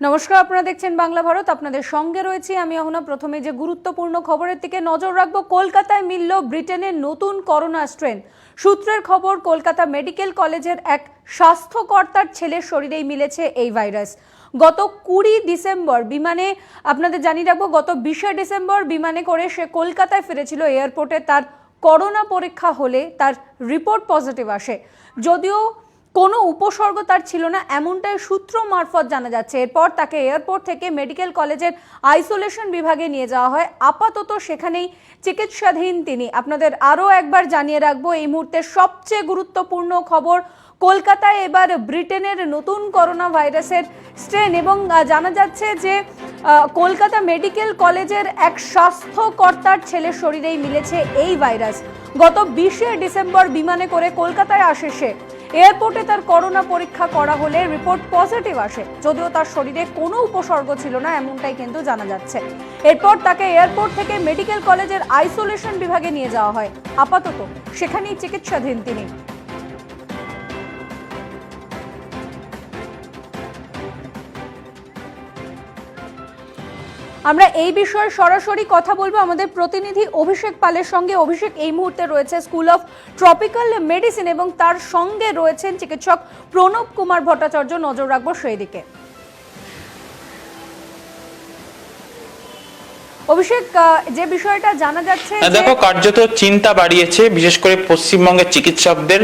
নমস্কার, আপনারা দেখছেন বাংলা ভারত। আপনাদের সঙ্গে রয়েছি আমি অহনা। প্রথমে যে গুরুত্বপূর্ণ খবরের দিকে নজর রাখবো। কলকাতায় মিলল ব্রিটেনের নতুন করোনা স্ট্রেন। সূত্রের খবর, কলকাতা মেডিকেল কলেজের এক স্বাস্থ্যকর্তার ছেলের শরীরেই মিলেছে এই ভাইরাস। গত 20 ডিসেম্বর বিমানে, আপনাদের জানিয়ে রাখবো, গত 20 ডিসেম্বর বিমানে করে সে কলকাতায় ফিরেছিল। এয়ারপোর্টে তার করোনা পরীক্ষা হলে তার রিপোর্ট পজিটিভ আসে। যদিও কোনো উপসর্গ তার ছিল না, এমনটাই সূত্র মারফত জানা যাচ্ছে। এরপর তাকে এয়ারপোর্ট থেকে মেডিকেল কলেজের আইসোলেশন বিভাগে নিয়ে যাওয়া হয়। আপাতত সেখানেই চিকিৎসাধীন তিনি। আপনাদের আরও একবার জানিয়ে রাখবো, এই মুহূর্তে সবচেয়ে গুরুত্বপূর্ণ খবর, কলকাতায় এবার ব্রিটেনের নতুন করোনা ভাইরাসের স্ট্রেন। এবং জানা যাচ্ছে যে কলকাতা মেডিকেল কলেজের এক স্বাস্থ্যকর্তার ছেলের শরীরেই মিলেছে এই ভাইরাস। গত 20 ডিসেম্বর বিমানে করে কলকাতায় আসে সে। এয়ারপোর্টে তার করোনা পরীক্ষা করা হলে রিপোর্ট পজিটিভ আসে। যদিও তার শরীরে কোনো উপসর্গ ছিল না, এমনটাই কিন্তু জানা যাচ্ছে। এরপর তাকে এয়ারপোর্ট থেকে মেডিকেল কলেজের আইসোলেশন বিভাগে নিয়ে যাওয়া হয়। আপাতত সেখানেই চিকিৎসাধীন তিনি। আমরা এই বিষয়ে সরাসরি কথা বলবো আমাদের প্রতিনিধি অভিষেক পালের সঙ্গে। অভিষেক, এই মুহূর্তে রয়েছে স্কুল অফ ট্রপিক্যাল মেডিসিন এবং তার সঙ্গে রয়েছেন চিকিৎসক প্রণব কুমার ভট্টাচার্য। নজর রাখবো সেই দিকে। অভিষেক, যে বিষয়টা জানা যাচ্ছে, দেখো, কার্যত চিন্তা বাড়িয়েছে বিশেষ করে পশ্চিমবঙ্গের চিকিৎসকদের।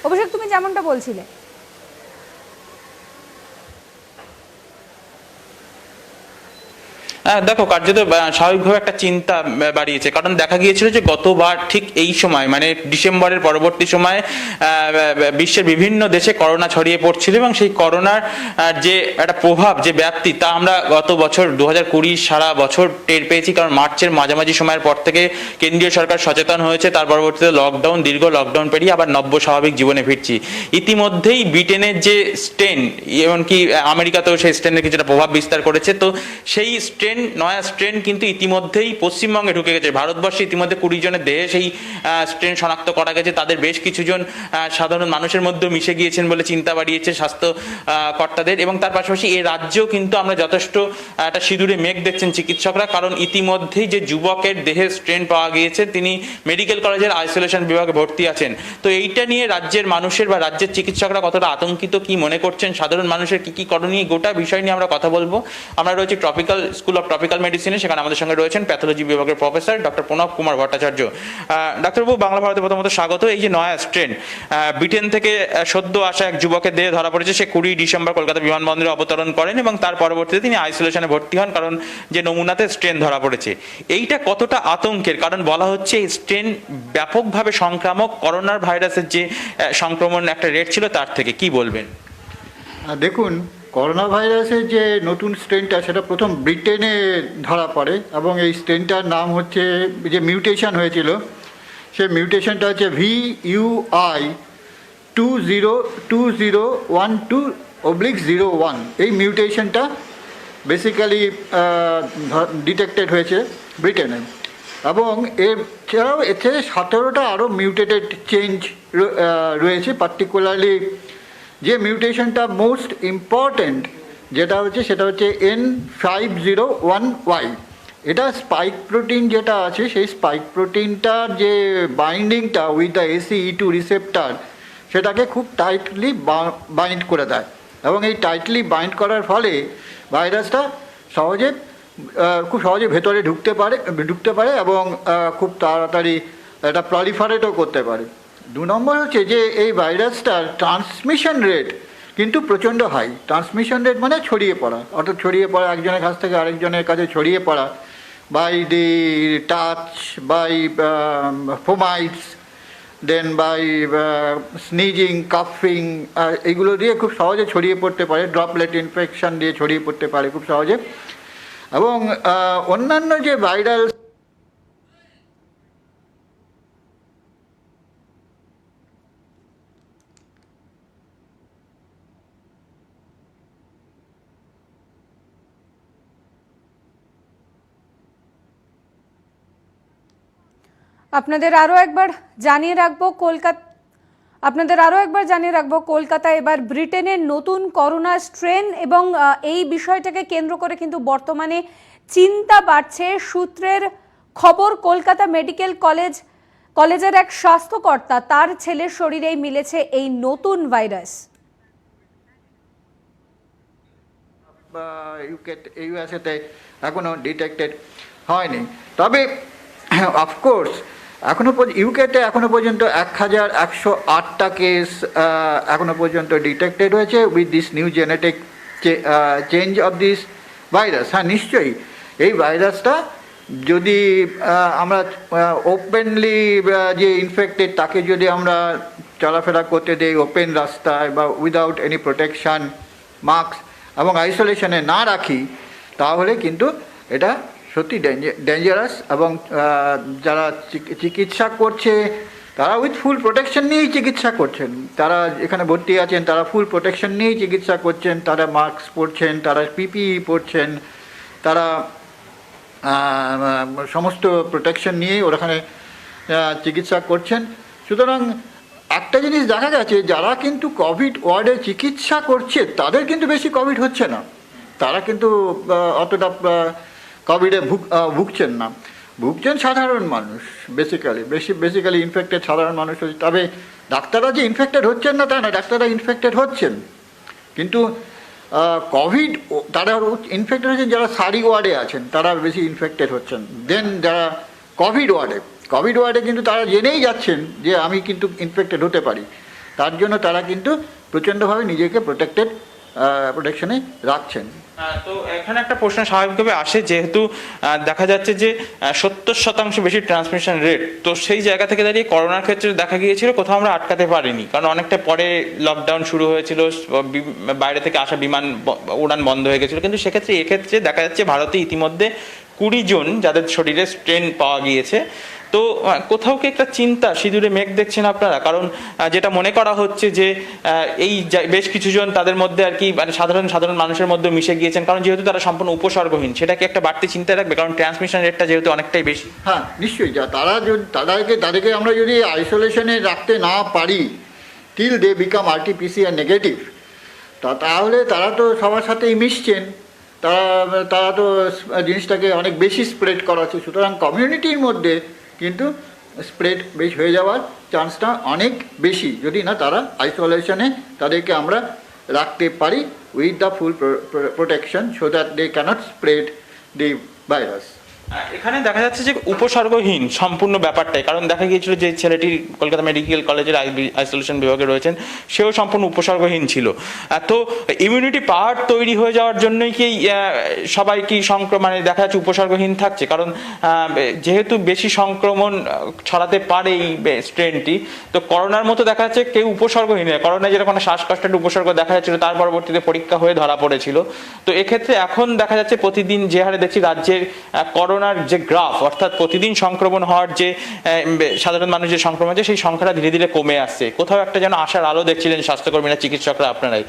অভিষেক, তুমি যেমনটা বলছিলে। দেখো, কার্যত স্বাভাবিকভাবে একটা চিন্তা বাড়িয়েছে, কারণ দেখা গিয়েছিল যে গতবার ঠিক এই সময়, মানে ডিসেম্বরের পরবর্তী সময় বিশ্বের বিভিন্ন দেশে করোনা ছড়িয়ে পড়ছিল এবং সেই করোনার যে একটা প্রভাব, যে ব্যাপ্তি, তা আমরা গত বছর 2020 সারা বছর টের পেয়েছি। কারণ মার্চের মাঝামাঝি সময়ের পর থেকে কেন্দ্রীয় সরকার সচেতন হয়েছে, তার পরবর্তীতে লকডাউন, দীর্ঘ লকডাউন পেরিয়ে আবার নব্য স্বাভাবিক জীবনে ফিরছি। ইতিমধ্যেই ব্রিটেনের যে স্ট্রেন, এমনকি আমেরিকাতেও সেই স্ট্রেনের কিছুটা প্রভাব বিস্তার করেছে। তো সেই নয়া স্ট্রেন কিন্তু ইতিমধ্যেই পশ্চিমবঙ্গে ঢুকে গেছে। ভারতবর্ষে ইতিমধ্যে 20 জনের দেহে সেই স্ট্রেন শনাক্ত করা গেছে। তাদের বেশ কিছুজন সাধারণ মানুষের মধ্যেও মিশে গিয়েছেন বলে চিন্তা বাড়িয়েছে স্বাস্থ্য কর্তাদের। এবং তার পাশাপাশি এই রাজ্যেও কিন্তু আমরা যথেষ্ট একটা সিঁদুরে মেঘ দেখছেন চিকিৎসকরা, কারণ ইতিমধ্যেই যে যুবকের দেহে স্ট্রেন পাওয়া গিয়েছে তিনি মেডিকেল কলেজের আইসোলেশন বিভাগে ভর্তি আছেন। তো এইটা নিয়ে রাজ্যের মানুষের বা রাজ্যের চিকিৎসকরা কতটা আতঙ্কিত, কি মনে করছেন, সাধারণ মানুষের কি কি করণীয়, গোটা বিষয় নিয়ে আমরা কথা বলবো। আমরা রয়েছি স্কুল অফ ট্রপিক্যাল মেডিসিনে, সেখানে আমাদের সঙ্গে রয়েছেন প্যাথোলজি বিভাগের প্রফেসর ডক্টর প্রণব কুমার ভট্টাচার্য। ডাক্তারবাবু, বাংলা ভারতে প্রথমত স্বাগত। এই যে নয়া স্ট্রেন, ব্রিটেন থেকে সদ্য আসা এক যুবকের দেহে ধরা পড়েছে। সে 20 ডিসেম্বর কলকাতা বিমানবন্দরে অবতরণ করেন এবং তার পরবর্তীতে তিনি আইসোলেশনে ভর্তি হন, কারণ যে নমুনাতে স্ট্রেন ধরা পড়েছে। এইটা কতটা আতঙ্কের? কারণ বলা হচ্ছে এই স্ট্রেন ব্যাপকভাবে সংক্রামক, করোনার ভাইরাসের যে সংক্রমণ একটা রেট ছিল তার থেকে, কি বলবেন? দেখুন, করোনা ভাইরাসের যে নতুন স্ট্রেনটা, সেটা প্রথম ব্রিটেনে ধরা পড়ে এবং এই স্ট্রেনটার নাম হচ্ছে, যে মিউটেশন হয়েছিল, সেই মিউটেশনটা হচ্ছে VUI 202012/01। এই মিউটেশনটা বেসিক্যালি ডিটেক্টেড হয়েছে ব্রিটেনে। এবং এছাড়াও এতে 17টা আরও মিউটেটেড চেঞ্জ রয়েছে। পার্টিকুলারলি যে মিউটেশনটা মোস্ট ইম্পর্ট্যান্ট সেটা হচ্ছে N501Y। এটা স্পাইক প্রোটিন যেটা আছে, সেই স্পাইক প্রোটিনটার যে বাইন্ডিংটা উইথ দ্য ACE2 রিসেপ্টার, সেটাকে খুব টাইটলি বাইন্ড করে দেয়। এবং এই টাইটলি বাইন্ড করার ফলে ভাইরাসটা খুব সহজে ভেতরে ঢুকতে পারে এবং খুব তাড়াতাড়ি এটা প্রলিফারেটও করতে পারে। 2 নম্বর হচ্ছে যে এই ভাইরাসটার ট্রান্সমিশন রেট কিন্তু প্রচণ্ড হাই। ট্রান্সমিশন রেট মানে ছড়িয়ে পড়া, অর্থাৎ ছড়িয়ে পড়া, একজনের কাছ থেকে আরেকজনের কাছে ছড়িয়ে পড়া, by the touch, by fomites, then by sneezing, কাফিং, এইগুলো দিয়ে খুব সহজে ছড়িয়ে পড়তে পারে। ড্রপলেট ইনফেকশন দিয়ে ছড়িয়ে পড়তে পারে খুব সহজে। এবং অন্যান্য যে ভাইরাল আপনাদের আরও একবার জানিয়ে রাখবো, আপনাদের আরও একবার জানিয়ে রাখবো, কলকাতায় এবার ব্রিটেনের নতুন করোনা স্ট্রেন এবং এই বিষয়টাকে কেন্দ্র করে কিন্তু বর্তমানে চিন্তা বাড়ছে। সূত্রের খবর, কলকাতা মেডিকেল কলেজের এক স্বাস্থ্যকর্তা, তার ছেলের শরীরেই মিলেছে এই নতুন ভাইরাস। ইউএসএতে এখনো ডিটেক্টেড হয়নি, তবে অফকোর্স ইউকেতে এখনো পর্যন্ত 1108টা কেস এখনো পর্যন্ত ডিটেক্টেড হয়েছে with this new genetic change of this virus. হ্যাঁ, নিশ্চয়ই এই ভাইরাসটা যদি আমরা ওপেনলি যে ইনফেক্টেড তাকে যদি আমরা চলাফেরা করতে দিই ওপেন রাস্তায় বা উইদাউট এনি প্রোটেকশান, মাস্ক এবং আইসোলেশনে না রাখি, তাহলে কিন্তু এটা সত্যি ডেঞ্জারাস। এবং যারা চিকিৎসা করছে তারা উইথ ফুল প্রোটেকশন নিয়েই চিকিৎসা করছেন, তারা এখানে ভর্তি আছেন তারা ফুল প্রোটেকশন নিয়েই চিকিৎসা করছেন, তারা মাস্ক পরছেন, তারা পিপিই পরছেন, তারা সমস্ত প্রোটেকশন নিয়েই ওখানে চিকিৎসা করছেন। সুতরাং একটা জিনিস দেখা গেছে, যারা কিন্তু কোভিড ওয়ার্ডে চিকিৎসা করছে তাদের কিন্তু বেশি কোভিড হচ্ছে না, তারা কিন্তু অতটা কোভিডে ভুগছেন না, ভুগছেন সাধারণ মানুষ, বেসিক্যালি ইনফেক্টেড সাধারণ মানুষ। তবে ডাক্তাররা যে ইনফেক্টেড হচ্ছেন না তা না, ডাক্তাররা ইনফেক্টেড হচ্ছেন, কিন্তু কোভিড তারা ইনফেক্টেড হচ্ছেন যারা সারি ওয়ার্ডে আছেন তারা বেশি ইনফেক্টেড হচ্ছেন। দেন যারা কোভিড ওয়ার্ডে কিন্তু তারা জেনেই যাচ্ছেন যে আমি কিন্তু ইনফেক্টেড হতে পারি, তার জন্য তারা কিন্তু প্রচণ্ডভাবে নিজেকে প্রোটেকশনে রাখছেন। তো এখানে একটা প্রশ্ন স্বাভাবিকভাবে আসে, যেহেতু দেখা যাচ্ছে যে 70% বেশি ট্রান্সমিশন রেট, তো সেই জায়গা থেকে দাঁড়িয়ে করোনার ক্ষেত্রে দেখা গিয়েছিল কোথাও আমরা আটকাতে পারিনি, কারণ অনেকটা পরে লকডাউন শুরু হয়েছিল, বাইরে থেকে আসা বিমান উড়ান বন্ধ হয়ে গেছিলো। কিন্তু এক্ষেত্রে দেখা যাচ্ছে ভারতে ইতিমধ্যে 20 জন যাদের শরীরে স্ট্রেন পাওয়া গিয়েছে। তো কোথাও কি একটা চিন্তা, সিঁদুরে মেঘ দেখছেন আপনারা? কারণ যেটা মনে করা হচ্ছে যে এই বেশ কিছুজন তাদের মধ্যে আর কি মানে সাধারণ মানুষের মধ্যে মিশে গিয়েছেন, কারণ যেহেতু তারা সম্পূর্ণ উপসর্গহীন, সেটা কি একটা বাড়তি চিন্তা রাখবে? কারণ ট্রান্সমিশন রেটটা যেহেতু অনেকটাই বেশি। হ্যাঁ, নিশ্চয়ই। তাদেরকে আমরা যদি আইসোলেশনে রাখতে না পারি till they become RT-PCR negative, তাহলে তারা তো সবার সাথেই মিশছেন, তারা তো জিনিসটাকে অনেক বেশি স্প্রেড করাচ্ছে। সুতরাং কমিউনিটির মধ্যে কিন্তু স্প্রেড বেশি হয়ে যাওয়ার চান্সটা অনেক বেশি, যদি না তারা আইসোলেশনে তাদেরকে আমরা রাখতে পারি with the full protection so that they cannot spread the virus. এখানে দেখা যাচ্ছে যে উপসর্গহীন সম্পূর্ণ ব্যাপারটাই, কারণ দেখা গিয়েছিল যে ছেলেটি কলকাতা মেডিকেল কলেজের আইসোলেশন বিভাগে রয়েছেন, সেও সম্পূর্ণ উপসর্গহীন ছিল। তো ইমিউনিটি পাওয়ার তৈরি হয়ে যাওয়ার জন্যই কি সবাই কি মানে দেখা যাচ্ছে উপসর্গহীন থাকছে? কারণ যেহেতু বেশি সংক্রমণ ছড়াতে পারে এই স্ট্রেনটি, তো করোনার মতো দেখা যাচ্ছে কেউ উপসর্গহীন নয়। করোনায় যেরকম শ্বাসকষ্টের উপসর্গ দেখা যাচ্ছিল, তার পরবর্তীতে পরীক্ষা হয়ে ধরা পড়েছিল। তো এক্ষেত্রে এখন দেখা যাচ্ছে প্রতিদিন যে হারে দেখছি রাজ্যের করোনার যে গ্রাফ, অর্থাৎ প্রতিদিন সংক্রমণ হওয়ার যে সাধারণ মানুষ যে সংক্রমণ হচ্ছে, সেই সংখ্যাটা ধীরে ধীরে কমে আসছে। কোথাও একটা যেন আশার আলো দেখছিলেন স্বাস্থ্যকর্মীরা, চিকিৎসকরা, আপনারাই।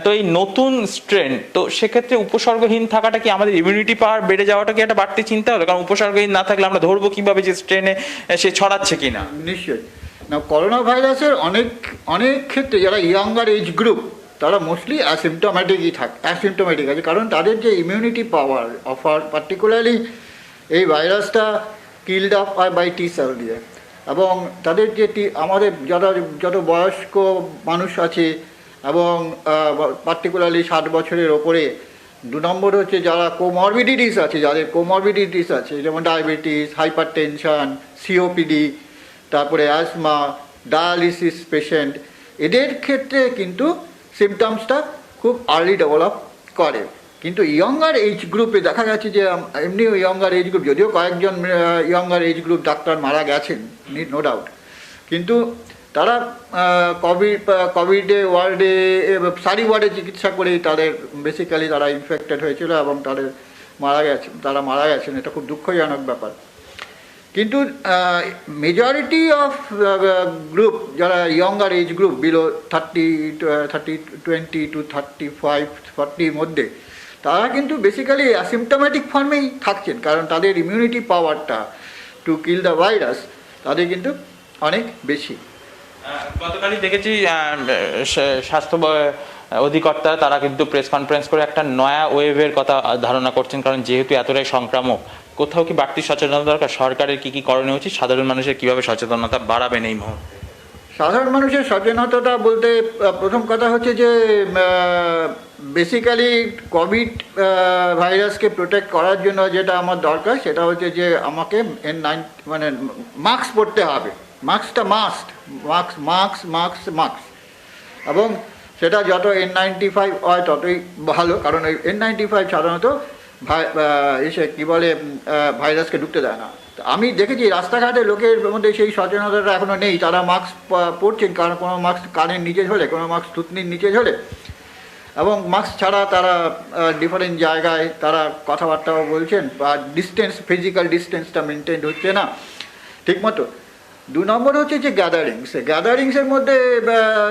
তো এই নতুন স্ট্রেন, তো সেক্ষেত্রে উপসর্গহীন থাকাটা কি আমাদের ইমিউনিটি পাওয়ার বেড়ে যাওয়াটা কি একটা বাড়তি চিন্তা হলো? কারণ উপসর্গহীন না থাকলে আমরা ধরবো কিভাবে যে স্ট্রেনে সে ছড়াচ্ছে কিনা? নিশ্চয়ই না, করোনা ভাইরাসের অনেক ক্ষেত্রে যারা ইয়াঙ্গার এজ গ্রুপ তারা মোস্টলি অ্যাসিমটোমেটিক আছে, কারণ তাদের যে ইমিউনিটি পাওয়ার পার্টিকুলারলি এই ভাইরাসটা কিল্ড আপ হয় বাই টি সেল দিয়ে। এবং তাদের যে আমাদের যত বয়স্ক মানুষ আছে এবং পার্টিকুলারলি 60 বছরের ওপরে, 2 নম্বর হচ্ছে যারা যাদের কোমরবিডিটিস আছে, যেমন ডায়াবেটিস, হাইপার টেনশন, COPD, তারপরে অ্যাজমা, ডায়ালিসিস পেশেন্ট, এদের ক্ষেত্রে কিন্তু সিমটমসটা খুব আর্লি ডেভেলপ করে। কিন্তু ইয়ঙ্গার এজ গ্রুপে দেখা গেছে যে এমনিও ইয়ঙ্গার এজ গ্রুপ, যদিও কয়েকজন ইয়ঙ্গার এজ গ্রুপ ডাক্তার মারা গেছেন, নো ডাউট, কিন্তু তারা কোভিডে সারি ওয়ার্ডে চিকিৎসা করেই তাদের বেসিক্যালি তারা ইনফেক্টেড হয়েছিল এবং তারা মারা গেছেন। এটা খুব দুঃখজনক ব্যাপার। কিন্তু মেজরিটি অফ গ্রুপ যারা younger age group below 20 to 35-40 মধ্যে, তারা কিন্তু বেসিক্যালি অ্যাসিমটোমেটিক ফর্মেই থাকছেন, কারণ তাদের ইমিউনিটি পাওয়ারটা টু কিল দ্য ভাইরাস তাদের কিন্তু অনেক বেশি। গতকালই দেখেছি স্বাস্থ্য অধিকর্তা তারা কিন্তু প্রেস কনফারেন্স করে একটা নয়া ওয়েভের কথা ধারণা করছেন, কারণ যেহেতু এতটাই সংক্রামক, কোথাও কি বাড়তি সচেতনতা দরকার? সরকারের কি কি করণীয় উচিত, সাধারণ মানুষের কিভাবে সচেতনতা বাড়াবেন এই মুহূর্তে? সাধারণ মানুষের সচেতনতা বলতে প্রথম কথা হচ্ছে যে বেসিক্যালি কোভিড ভাইরাসকে প্রোটেক্ট করার জন্য যেটা আমার দরকার সেটা হচ্ছে যে আমাকে মানে মাস্ক পরতে হবে। মাস্কটা মাস্ক এবং সেটা যত N95 হয় ততই ভালো, কারণ ওই N95 সাধারণত এসে কী বলে ভাইরাসকে ঢুকতে দেয় না। আমি দেখেছি রাস্তাঘাটে লোকের মধ্যে সেই সচেতনতাটা এখনও নেই, তারা মাস্ক পরছেন, কারণ কোনো মাস্ক কানের নিচে ঝোলে, কোনো মাস্ক থুতনির নিচে ঝোলে, এবং মাস্ক ছাড়া তারা ডিফারেন্ট জায়গায় তারা কথাবার্তাও বলছেন, বা ফিজিক্যাল ডিস্টেন্সটা মেনটেন হচ্ছে না ঠিকমতো। 2 নম্বর হচ্ছে যে গ্যাদারিংসের মধ্যে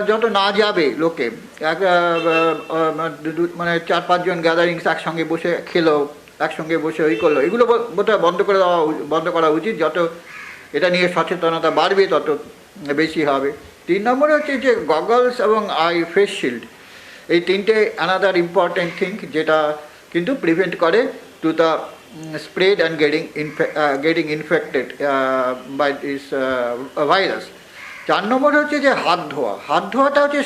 যত না যাবে লোকে, মানে 4-5 জন গ্যাদারিংস একসঙ্গে বসে খেলো, একসঙ্গে বসে ওই করলো, এগুলো বোধহয় বন্ধ করা উচিত। যত এটা নিয়ে সচেতনতা বাড়বে তত বেশি হবে। 3 নম্বর হচ্ছে যে গগলস এবং ফেস শিল্ড, এই তিনটে অ্যানাদার ইম্পর্টেন্ট থিং যেটা কিন্তু প্রিভেন্ট করে to the spread and getting infected by this virus. 4 নম্বর হচ্ছে যে হাত ধোয়াটা হচ্ছে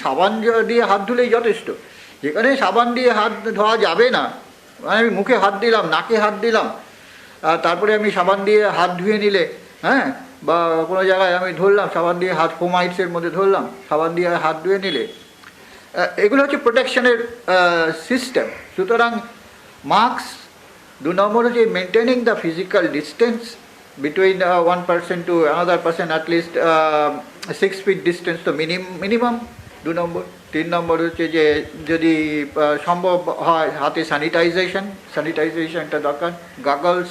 সাবান দিয়ে হাত ধুলেই যথেষ্ট। যেখানে সাবান দিয়ে হাত ধোয়া যাবে না, মানে আমি মুখে হাত দিলাম, নাকে হাত দিলাম, তারপরে আমি সাবান দিয়ে হাত ধুয়ে নিলে, হ্যাঁ, বা কোনো জায়গায় আমি ধরলাম সাবান দিয়ে হাত, ফোমাইটসের মধ্যে ধরলাম, সাবান দিয়ে হাত ধুয়ে নিলে, এগুলো হচ্ছে প্রোটেকশনের সিস্টেম। সুতরাং মাস্ক। 2 নম্বর হচ্ছে maintaining the physical distance between one person to another person, at least 6 feet distance তো মিনিমাম 2 নম্বর। 3 নম্বর হচ্ছে যে যদি সম্ভব হয় হাতে স্যানিটাইজেশনটা দরকার, গগলস,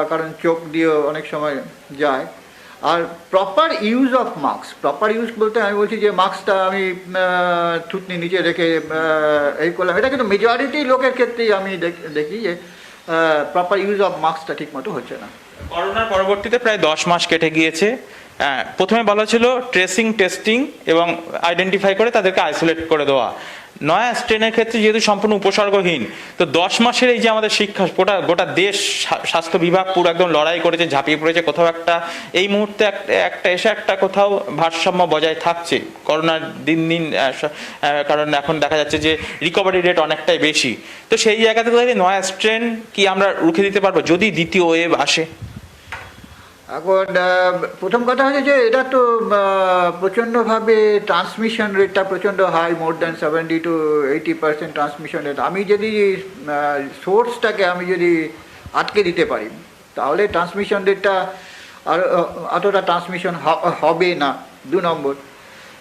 কারণ চোখ দিয়েও অনেক সময় যায়। আর প্রপার ইউজ বলতে আমি বলছি যে মাস্কটা আমি থুতনি নিচে রেখে এই করলাম, এটা কিন্তু মেজরিটি লোকের ক্ষেত্রেই আমি দেখি যে প্রপার ইউজ অফ মাস্কটা ঠিক মতো হচ্ছে না। করোনার পরবর্তীতে প্রায় 10 মাস কেটে গিয়েছে। প্রথমে বলা ছিল ট্রেসিং, টেস্টিং এবং আইডেন্টিফাই করে তাদেরকে আইসোলেট করে দেওয়া। নয়া স্ট্রেনের ক্ষেত্রে যেহেতু সম্পূর্ণ উপসর্গহীন, তো 10 মাসের এই যে আমাদের শিক্ষা, গোটা দেশ, স্বাস্থ্য বিভাগ পুরো একদম লড়াই করেছে, ঝাঁপিয়ে পড়েছে, কোথাও একটা এই মুহূর্তে একটা কোথাও ভারসাম্য বজায় থাকছে করোনার দিন, কারণ এখন দেখা যাচ্ছে যে রিকভারি রেট অনেকটাই বেশি। তো সেই জায়গাতে নয়া স্ট্রেন কি আমরা রুখে দিতে পারবো যদি দ্বিতীয় ওয়েভ আসে? এখন প্রথম কথা হচ্ছে যে এটা তো প্রচণ্ডভাবে ট্রান্সমিশন রেটটা প্রচণ্ড high, more than 70 to 80% transmission rate. আমি যদি সোর্সটাকে আমি যদি আটকে দিতে পারি তাহলে ট্রান্সমিশন রেটটা আর অতটা ট্রান্সমিশন হবে না। 2 নম্বর।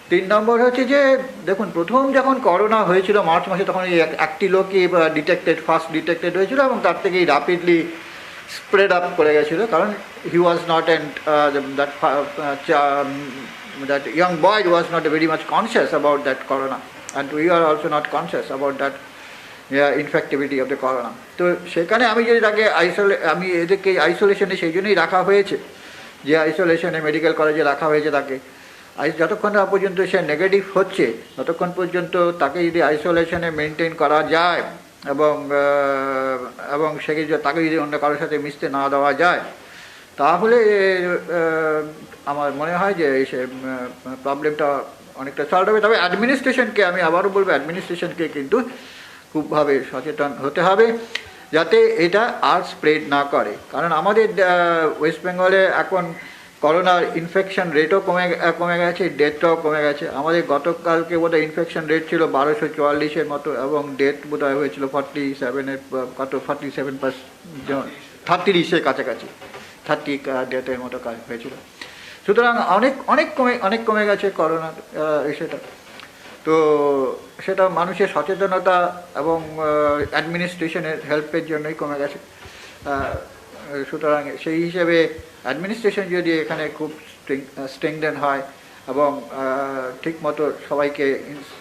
3 নম্বর হচ্ছে যে দেখুন, প্রথম যখন করোনা হয়েছিল মার্চ মাসে, তখন এই একটি লোকই ফার্স্ট ডিটেক্টেড হয়েছিল এবং তার থেকেই র্যাপিডলি spread up করে গেছিলো, কারণ he was not that young boy was not very much conscious about that corona, and we are also not conscious about that infectivity of the corona. তো সেখানে আমি যদি তাকে আমি এদেরকে আইসোলেশনে সেই জন্যই রাখা হয়েছে, যে আইসোলেশনে মেডিকেল কলেজে রাখা হয়েছে তাকে, যতক্ষণ না পর্যন্ত সে নেগেটিভ হচ্ছে ততক্ষণ পর্যন্ত তাকে যদি আইসোলেশনে মেনটেন করা যায় এবং তাকে যদি অন্য কারোর সাথে মিশতে না দেওয়া যায়, তাহলে আমার মনে হয় যে সে প্রবলেমটা অনেকটা সলভ হবে। তবে অ্যাডমিনিস্ট্রেশনকে, আমি আবারও বলবো, অ্যাডমিনিস্ট্রেশনকে কিন্তু খুবভাবে সচেতন হতে হবে যাতে এটা আর স্প্রেড না করে, কারণ আমাদের ওয়েস্ট বেঙ্গলে এখন করোনার ইনফেকশন রেটও কমে গেছে, ডেথটাও কমে গেছে। আমাদের গতকালকে বোধহয় ইনফেকশন রেট ছিল 1244-এর মতো, এবং ডেথ বোধহয় হয়েছিল 30-এর কাছাকাছি, 30 ডেথের মতো হয়েছিল। সুতরাং অনেক কমে গেছে করোনা সেটা। তো সেটা মানুষের সচেতনতা এবং অ্যাডমিনিস্ট্রেশনের হেল্পের জন্যই কমে গেছে। সুতরাং সেই হিসেবে অ্যাডমিনিস্ট্রেশন যদি এখানে খুব স্ট্রেংথেন হয় এবং ঠিকমতো সবাইকে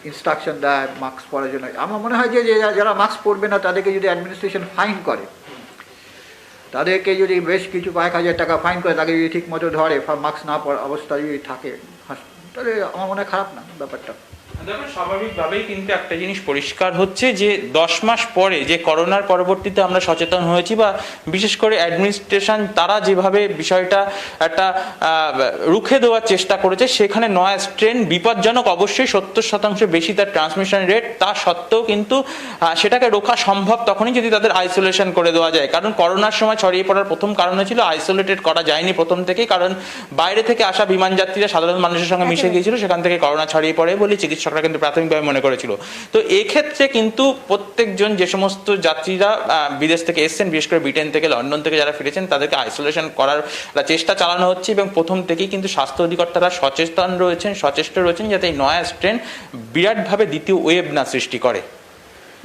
ইনস্ট্রাকশন দেয় মাস্ক পরার জন্য, আমার মনে হয় যে যারা মাস্ক পরবে না তাদেরকে যদি অ্যাডমিনিস্ট্রেশন ফাইন করে, তাদেরকে যদি বেশ কিছু কয়েক হাজার টাকা ফাইন করে, তাকে যদি ঠিক মতো ধরে, মাস্ক না পরা অবস্থায় যদি থাকে, তাহলে আমার মনে হয় খারাপ না ব্যাপারটা। দেখুন, স্বাভাবিকভাবেই কিন্তু একটা জিনিস পরিষ্কার হচ্ছে যে 10 মাস পরে যে করোনার পরবর্তীতে আমরা সচেতন হয়েছি, বা বিশেষ করে অ্যাডমিনিস্ট্রেশন তারা যেভাবে বিষয়টা একটা রুখে দেওয়ার চেষ্টা করেছে, সেখানে নয়া স্ট্রেন বিপজ্জনক, অবশ্যই 70% বেশি তার ট্রান্সমিশন রেট, তা সত্ত্বেও কিন্তু সেটাকে রোখা সম্ভব তখনই যদি তাদের আইসোলেশন করে দেওয়া যায়। কারণ করোনার সময় ছড়িয়ে পড়ার প্রথম কারণ ছিল আইসোলেটেড করা যায়নি প্রথম থেকেই, কারণ বাইরে থেকে আসা বিমান যাত্রীরা সাধারণ মানুষের সঙ্গে মিশে গিয়েছিল, সেখান থেকে করোনা ছড়িয়ে পড়ে বলে চিকিৎসকরা কিন্তু প্রাথমিকভাবে মনে করেছিল। তো এক্ষেত্রে কিন্তু প্রত্যেকজন, যে সমস্ত যাত্রীরা বিদেশ থেকে এসেছেন, বিশেষ করে ব্রিটেন থেকে, লন্ডন থেকে যারা ফিরেছেন, তাদেরকে আইসোলেশন করার চেষ্টা চালানো হচ্ছে, এবং প্রথম থেকেই কিন্তু স্বাস্থ্য অধিকর্তারা সচেষ্ট রয়েছেন যাতে এই নয়া স্ট্রেন বিরাটভাবে দ্বিতীয় ওয়েভ না সৃষ্টি করে।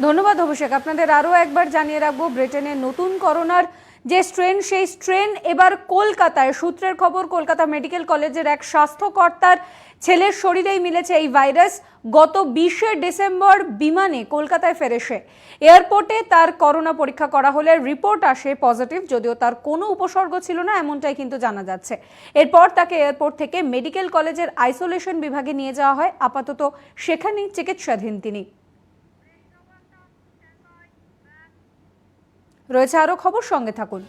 ধন্যবাদ অভিষেক। আপনাদের আরও একবার জানিয়ে রাখবো, ব্রিটেনের নতুন করোনার যে স্ট্রেন, সেই স্ট্রেন এবার কলকাতায়। সূত্রের খবর, কলকাতা মেডিকেল কলেজের এক স্বাস্থ্যকর্তার ছেলের শরীরেই মিলেছে এই ভাইরাস। গত 20শে ডিসেম্বর বিমানে কলকাতায় ফেরে সে। এয়ারপোর্টে তার করোনা পরীক্ষা করা হলে রিপোর্ট আসে পজিটিভ, যদিও তার কোনো উপসর্গ ছিল না, এমনটাই কিন্তু জানা যাচ্ছে। এরপর তাকে এয়ারপোর্ট থেকে মেডিকেল কলেজের আইসোলেশন বিভাগে নিয়ে যাওয়া হয়। আপাতত সেখানেই চিকিৎসাধীন তিনি। রয়েছে আরও খবর, সঙ্গে থাকুন।